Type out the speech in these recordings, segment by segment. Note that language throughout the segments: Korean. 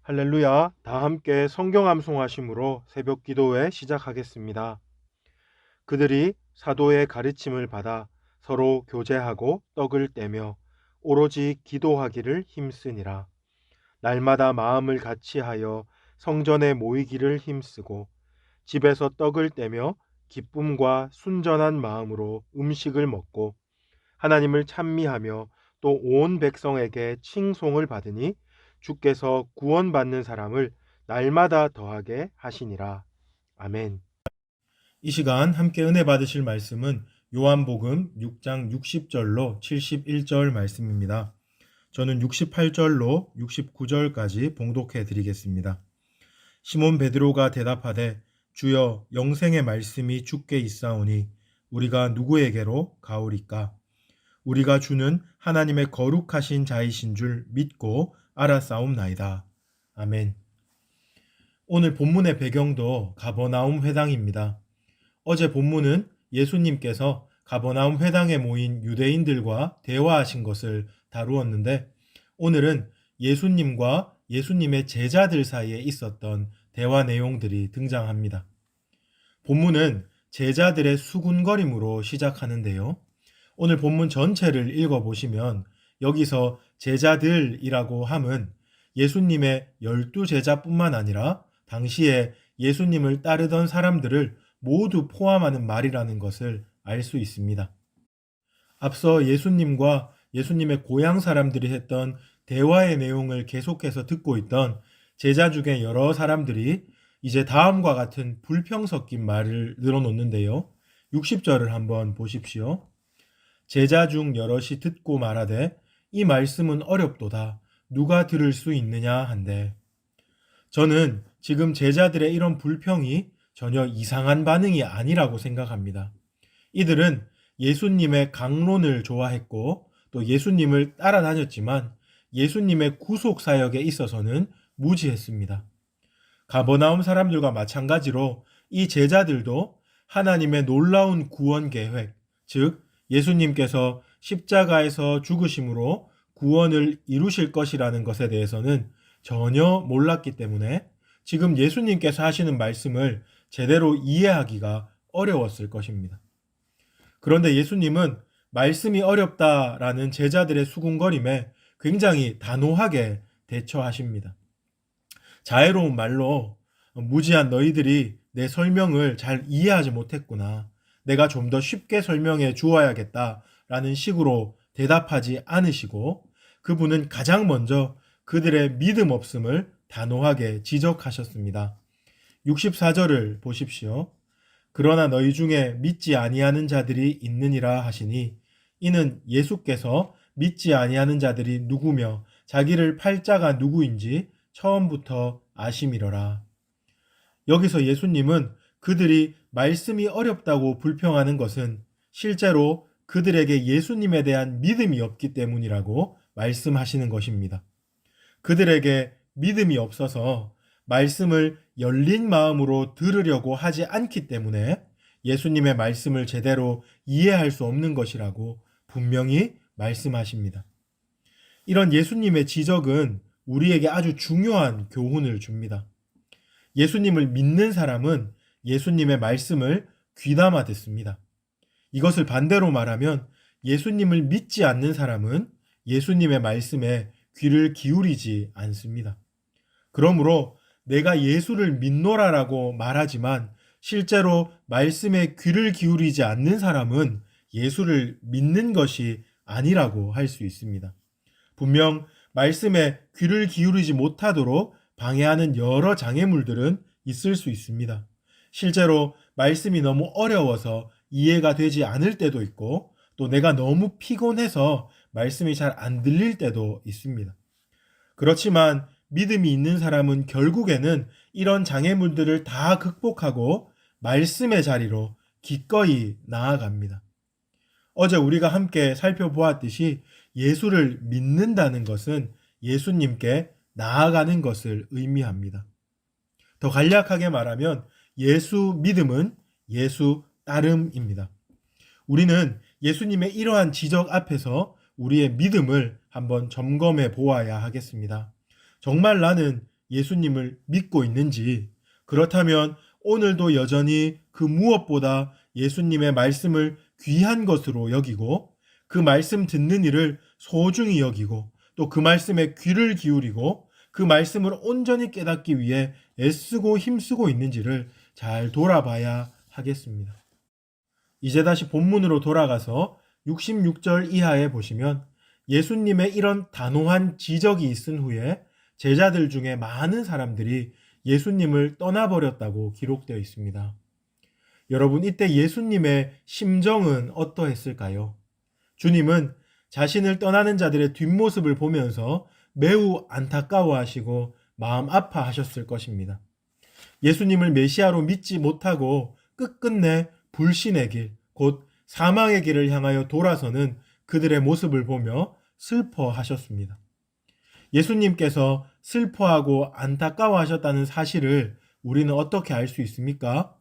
할렐루야, 다 함께 성경 암송하심으로 새벽 기도회 시작하겠습니다. 그들이 사도의 가르침을 받아 서로 교제하고 떡을 떼며 오로지 기도하기를 힘쓰니라. 날마다 마음을 같이하여 성전에 모이기를 힘쓰고 집에서 떡을 떼며 기쁨과 순전한 마음으로 음식을 먹고 하나님을 찬미하며 또 온 백성에게 칭송을 받으니 주께서 구원받는 사람을 날마다 더하게 하시니라. 아멘. 이 시간 함께 은혜 받으실 말씀은 요한복음 6장 60절로 71절 말씀입니다. 저는 68절로 69절까지 봉독해 드리겠습니다. 시몬 베드로가 대답하되 주여 영생의 말씀이 주께 있사오니 우리가 누구에게로 가오리까? 우리가 주는 하나님의 거룩하신 자이신 줄 믿고 알아싸움나이다. 아멘. 오늘 본문의 배경도 가버나움 회당입니다. 어제 본문은 예수님께서 가버나움 회당에 모인 유대인들과 대화하신 것을 다루었는데 오늘은 예수님과 예수님의 제자들 사이에 있었던 대화 내용들이 등장합니다. 본문은 제자들의 수군거림으로 시작하는데요. 오늘 본문 전체를 읽어보시면 여기서 제자들이라고 함은 예수님의 12제자뿐만 아니라 당시에 예수님을 따르던 사람들을 모두 포함하는 말이라는 것을 알 수 있습니다. 앞서 예수님과 예수님의 고향 사람들이 했던 대화의 내용을 계속해서 듣고 있던 제자 중에 여러 사람들이 이제 다음과 같은 불평 섞인 말을 늘어놓는데요. 60절을 한번 보십시오. 제자 중 여럿이 듣고 말하되 이 말씀은 어렵도다. 누가 들을 수 있느냐 한데. 저는 지금 제자들의 이런 불평이 전혀 이상한 반응이 아니라고 생각합니다. 이들은 예수님의 강론을 좋아했고 또 예수님을 따라다녔지만 예수님의 구속 사역에 있어서는 무지했습니다. 가버나움 사람들과 마찬가지로 이 제자들도 하나님의 놀라운 구원 계획, 즉 예수님께서 십자가에서 죽으심으로 구원을 이루실 것이라는 것에 대해서는 전혀 몰랐기 때문에 지금 예수님께서 하시는 말씀을 제대로 이해하기가 어려웠을 것입니다. 그런데 예수님은 말씀이 어렵다라는 제자들의 수군거림에 굉장히 단호하게 대처하십니다. 자애로운 말로 무지한 너희들이 내 설명을 잘 이해하지 못했구나. 내가 좀 더 쉽게 설명해 주어야겠다라는 식으로 대답하지 않으시고 그분은 가장 먼저 그들의 믿음 없음을 단호하게 지적하셨습니다. 64절을 보십시오. 그러나 너희 중에 믿지 아니하는 자들이 있느니라 하시니 이는 예수께서 믿지 아니하는 자들이 누구며 자기를 팔 자가 누구인지 처음부터 아심이러라. 여기서 예수님은 그들이 말씀이 어렵다고 불평하는 것은 실제로 그들에게 예수님에 대한 믿음이 없기 때문이라고 말씀하시는 것입니다. 그들에게 믿음이 없어서 말씀을 열린 마음으로 들으려고 하지 않기 때문에 예수님의 말씀을 제대로 이해할 수 없는 것이라고 분명히 말씀하십니다. 이런 예수님의 지적은 우리에게 아주 중요한 교훈을 줍니다. 예수님을 믿는 사람은 예수님의 말씀을 귀담아 듣습니다. 이것을 반대로 말하면 예수님을 믿지 않는 사람은 예수님의 말씀에 귀를 기울이지 않습니다. 그러므로 내가 예수를 믿노라라고 말하지만 실제로 말씀에 귀를 기울이지 않는 사람은 예수를 믿는 것이 아니라고 할 수 있습니다. 분명 말씀에 귀를 기울이지 못하도록 방해하는 여러 장애물들은 있을 수 있습니다. 실제로 말씀이 너무 어려워서 이해가 되지 않을 때도 있고 또 내가 너무 피곤해서 말씀이 잘 안 들릴 때도 있습니다. 그렇지만 믿음이 있는 사람은 결국에는 이런 장애물들을 다 극복하고 말씀의 자리로 기꺼이 나아갑니다. 어제 우리가 함께 살펴보았듯이 예수를 믿는다는 것은 예수님께 나아가는 것을 의미합니다. 더 간략하게 말하면 예수 믿음은 예수 따름입니다. 우리는 예수님의 이러한 지적 앞에서 우리의 믿음을 한번 점검해 보아야 하겠습니다. 정말 나는 예수님을 믿고 있는지, 그렇다면 오늘도 여전히 그 무엇보다 예수님의 말씀을 귀한 것으로 여기고 그 말씀 듣는 일을 소중히 여기고 또 그 말씀에 귀를 기울이고 그 말씀을 온전히 깨닫기 위해 애쓰고 힘쓰고 있는지를 잘 돌아봐야 하겠습니다. 이제 다시 본문으로 돌아가서 66절 이하에 보시면 예수님의 이런 단호한 지적이 있은 후에 제자들 중에 많은 사람들이 예수님을 떠나버렸다고 기록되어 있습니다. 여러분, 이때 예수님의 심정은 어떠했을까요? 주님은 자신을 떠나는 자들의 뒷모습을 보면서 매우 안타까워하시고 마음 아파하셨을 것입니다. 예수님을 메시아로 믿지 못하고 끝끝내 불신의 길, 곧 사망의 길을 향하여 돌아서는 그들의 모습을 보며 슬퍼하셨습니다. 예수님께서 슬퍼하고 안타까워하셨다는 사실을 우리는 어떻게 알 수 있습니까?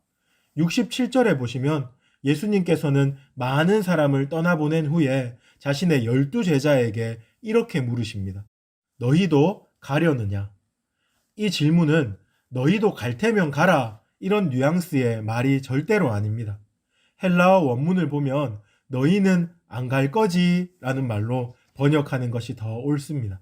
67절에 보시면 예수님께서는 많은 사람을 떠나보낸 후에 자신의 12제자에게 이렇게 물으십니다. 너희도 가려느냐? 이 질문은 너희도 갈 테면 가라, 이런 뉘앙스의 말이 절대로 아닙니다. 헬라어 원문을 보면 너희는 안 갈 거지 라는 말로 번역하는 것이 더 옳습니다.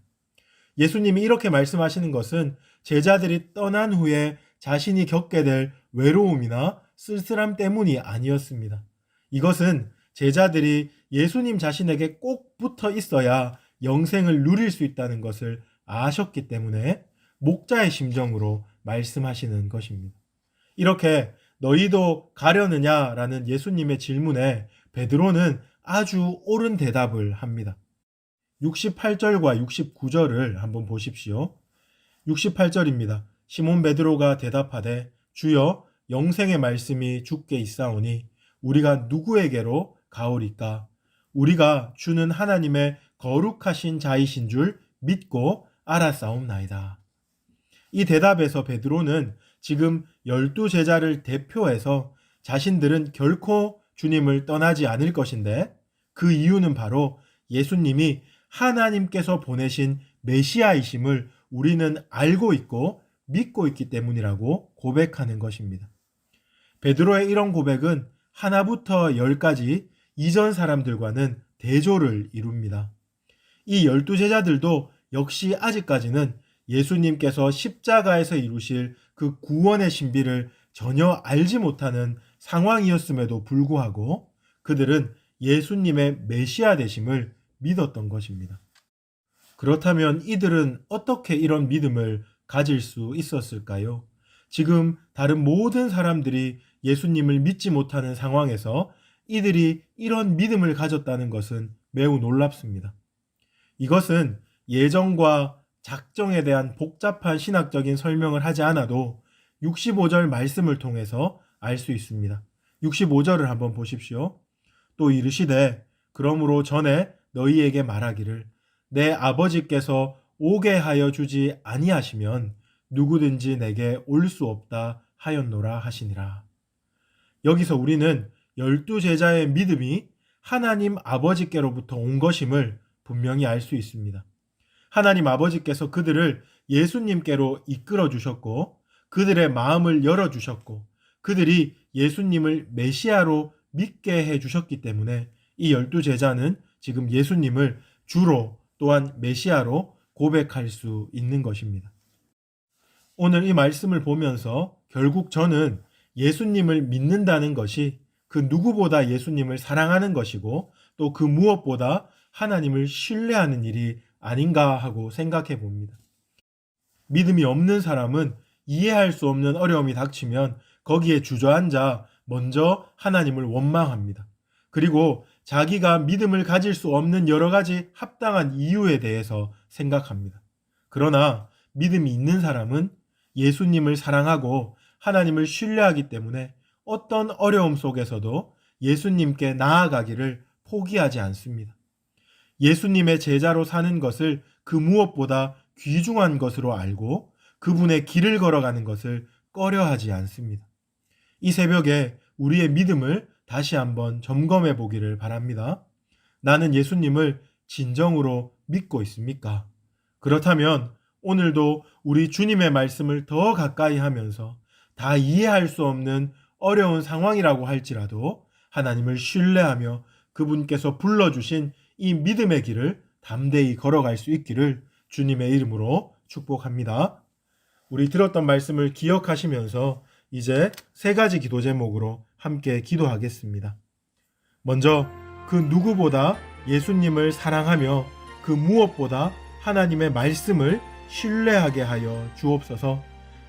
예수님이 이렇게 말씀하시는 것은 제자들이 떠난 후에 자신이 겪게 될 외로움이나 쓸쓸함 때문이 아니었습니다. 이것은 제자들이 예수님 자신에게 꼭 붙어 있어야 영생을 누릴 수 있다는 것을 아셨기 때문에 목자의 심정으로 말씀하시는 것입니다. 이렇게 너희도 가려느냐라는 예수님의 질문에 베드로는 아주 옳은 대답을 합니다. 68절과 69절을 한번 보십시오. 68절입니다. 시몬 베드로가 대답하되 주여 영생의 말씀이 주께 있사오니 우리가 누구에게로 가오리까? 우리가 주는 하나님의 거룩하신 자이신 줄 믿고 알았사옵나이다. 이 대답에서 베드로는 지금 12제자를 대표해서 자신들은 결코 주님을 떠나지 않을 것인데 그 이유는 바로 예수님이 하나님께서 보내신 메시아이심을 우리는 알고 있고 믿고 있기 때문이라고 고백하는 것입니다. 베드로의 이런 고백은 하나부터 열까지 이전 사람들과는 대조를 이룹니다. 이 12제자들도 역시 아직까지는 예수님께서 십자가에서 이루실 그 구원의 신비를 전혀 알지 못하는 상황이었음에도 불구하고 그들은 예수님의 메시아 되심을 믿었던 것입니다. 그렇다면 이들은 어떻게 이런 믿음을 가질 수 있었을까요? 지금 다른 모든 사람들이 예수님을 믿지 못하는 상황에서 이들이 이런 믿음을 가졌다는 것은 매우 놀랍습니다. 이것은 예정과 작정에 대한 복잡한 신학적인 설명을 하지 않아도 65절 말씀을 통해서 알 수 있습니다. 65절을 한번 보십시오. 또 이르시되 그러므로 전에 너희에게 말하기를 내 아버지께서 오게 하여 주지 아니하시면 누구든지 내게 올 수 없다 하였노라 하시니라. 여기서 우리는 12제자의 믿음이 하나님 아버지께로부터 온 것임을 분명히 알 수 있습니다. 하나님 아버지께서 그들을 예수님께로 이끌어 주셨고 그들의 마음을 열어 주셨고 그들이 예수님을 메시아로 믿게 해 주셨기 때문에 이 12제자는 지금 예수님을 주로 또한 메시아로 고백할 수 있는 것입니다. 오늘 이 말씀을 보면서 결국 저는 예수님을 믿는다는 것이 그 누구보다 예수님을 사랑하는 것이고 또 그 무엇보다 하나님을 신뢰하는 일이 아닌가 하고 생각해 봅니다. 믿음이 없는 사람은 이해할 수 없는 어려움이 닥치면 거기에 주저앉아 먼저 하나님을 원망합니다. 그리고 자기가 믿음을 가질 수 없는 여러 가지 합당한 이유에 대해서 생각합니다. 그러나 믿음이 있는 사람은 예수님을 사랑하고 하나님을 신뢰하기 때문에 어떤 어려움 속에서도 예수님께 나아가기를 포기하지 않습니다. 예수님의 제자로 사는 것을 그 무엇보다 귀중한 것으로 알고 그분의 길을 걸어가는 것을 꺼려하지 않습니다. 이 새벽에 우리의 믿음을 다시 한번 점검해 보기를 바랍니다. 나는 예수님을 진정으로 믿고 있습니까? 그렇다면 오늘도 우리 주님의 말씀을 더 가까이 하면서 다 이해할 수 없는 어려운 상황이라고 할지라도 하나님을 신뢰하며 그분께서 불러주신 이 믿음의 길을 담대히 걸어갈 수 있기를 주님의 이름으로 축복합니다. 우리 들었던 말씀을 기억하시면서 이제 세 가지 기도 제목으로 함께 기도하겠습니다. 먼저 그 누구보다 예수님을 사랑하며 그 무엇보다 하나님의 말씀을 신뢰하게 하여 주옵소서.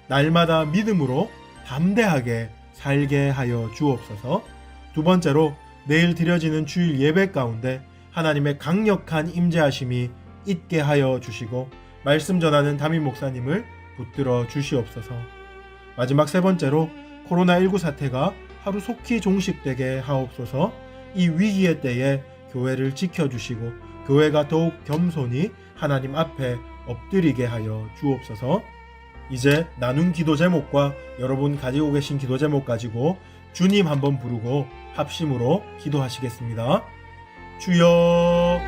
날마다 믿음으로 담대하게 살게 하여 주옵소서. 두 번째로 내일 드려지는 주일 예배 가운데 하나님의 강력한 임재하심이 있게 하여 주시고 말씀 전하는 담임 목사님을 붙들어 주시옵소서. 마지막 세 번째로 코로나19 사태가 하루속히 종식되게 하옵소서. 이 위기의 때에 교회를 지켜주시고 교회가 더욱 겸손히 하나님 앞에 엎드리게 하여 주옵소서. 이제 나눈 기도 제목과 여러분 가지고 계신 기도 제목 가지고 주님 한번 부르고 합심으로 기도하시겠습니다. 주여.